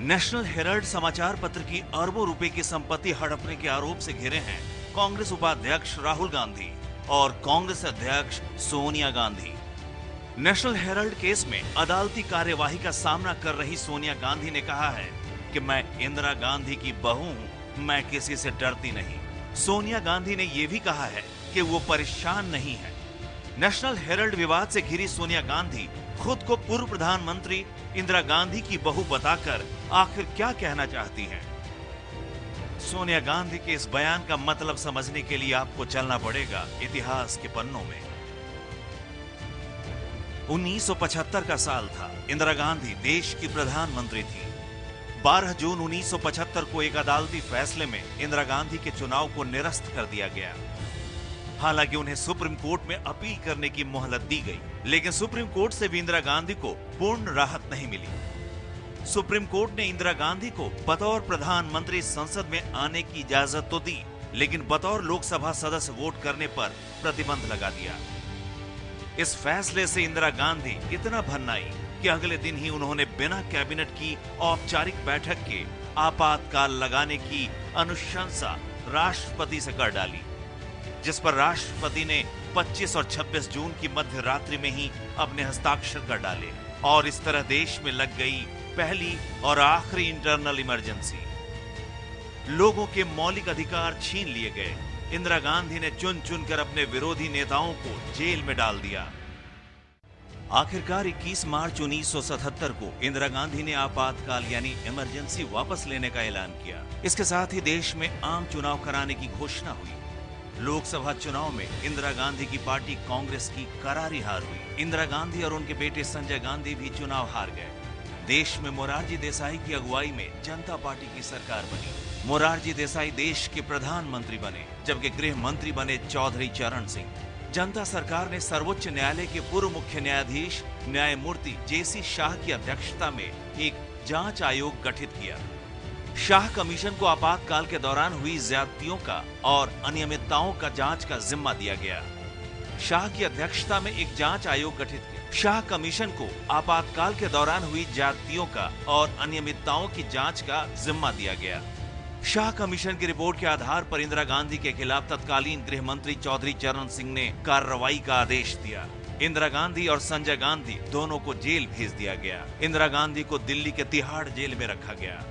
National Herald समाचार पत्र की अरबों रुपए की संपत्ति हड़पने के आरोप से घिरे हैं कांग्रेस उपाध्यक्ष राहुल गांधी और कांग्रेस अध्यक्ष Sonia Gandhi. National Herald case में अदालती कार्यवाही का सामना कर रही सोनिया गांधी ने कहा है कि मैं इंदिरा गांधी की बहू हूं, मैं किसी से डरती नहीं। सोनिया गांधी ने यह भी कहा है कि वो परेशान नहीं है। नेशनल हेराल्ड विवाद से घिरी सोनिया गांधी खुद को पूर्व प्रधानमंत्री इंदिरा गांधी की बहू बताकर आखिर क्या कहना चाहती हैं? सोनिया गांधी के इस बयान का मतलब समझने के लिए आपको चलना पड़ेगा इतिहास के पन्नों में। 1975 का साल था। इंदिरा गांधी देश की प्रधानमंत्री थी। 12 जून 1975 को एक अदालती फैसले में इंदिरा गांधी के चुनाव को निरस्त कर दिया गया। हालांकि उन्हें सुप्रीम कोर्ट में अपील करने की मोहलत दी गई, लेकिन सुप्रीम कोर्ट से भी इंदिरा गांधी को पूर्ण राहत नहीं मिली। सुप्रीम कोर्ट ने इंदिरा गांधी को बतौर प्रधानमंत्री संसद में आने की इजाजत तो दी, लेकिन बतौर लोकसभा सदस्य वोट करने पर प्रतिबंध लगा दिया। इस फैसले से इंदिरा गांधी इतना भन्नाई कि अगले दिन ही उन्होंने बिना कैबिनेट की औपचारिक बैठक के आपातकाल लगाने की अनुशंसा राष्ट्रपति से कर डाली, जिस पर राष्ट्रपति ने 25 और 26 जून की मध्य रात्रि में ही अपने हस्ताक्षर कर डाले और इस तरह देश में लग गई पहली और आखिरी इंटरनल इमरजेंसी। लोगों के मौलिक अधिकार छीन लिए गए। इंदिरा गांधी ने चुन चुनकर अपने विरोधी नेताओं को जेल में डाल दिया। आखिरकार 21 मार्च 1977 को इंदिरा गांधी ने आपातकाल यानी इमरजेंसी वापस लेने का ऐलान किया। इसके साथ ही देश में आम चुनाव कराने की घोषणा हुई। लोकसभा चुनाव में इंदिरा गांधी की पार्टी कांग्रेस की करारी हार हुई। इंदिरा गांधी और उनके बेटे संजय गांधी भी चुनाव हार गए। देश में मोरारजी देसाई की अगुवाई में जनता पार्टी की सरकार बनी। मोरारजी देसाई देश के प्रधानमंत्री बने, जबकि गृह मंत्री बने चौधरी चरण सिंह। जनता सरकार ने सर्वोच्च न्यायालय के पूर्व मुख्य न्यायाधीश न्यायमूर्ति जेसी शाह की अध्यक्षता में एक जांच आयोग गठित किया। शाह कमीशन को आपातकाल के दौरान हुई ज्यादतियों का और अनियमितताओं का जांच का जिम्मा दिया गया। शाह की अध्यक्षता में एक जांच आयोग गठित किया। शाह कमीशन को आपातकाल के दौरान हुई ज्यादतियों का और अनियमितताओं की जांच का जिम्मा दिया गया। शाह कमीशन की रिपोर्ट के आधार पर इंदिरा गांधी के खिलाफ तत्कालीन गृह मंत्री चौधरी चरण सिंह ने कार्रवाई का आदेश दिया। इंदिरा गांधी और संजय गांधी दोनों को जेल भेज दिया गया। इंदिरा गांधी को दिल्ली के तिहाड़ जेल में रखा गया।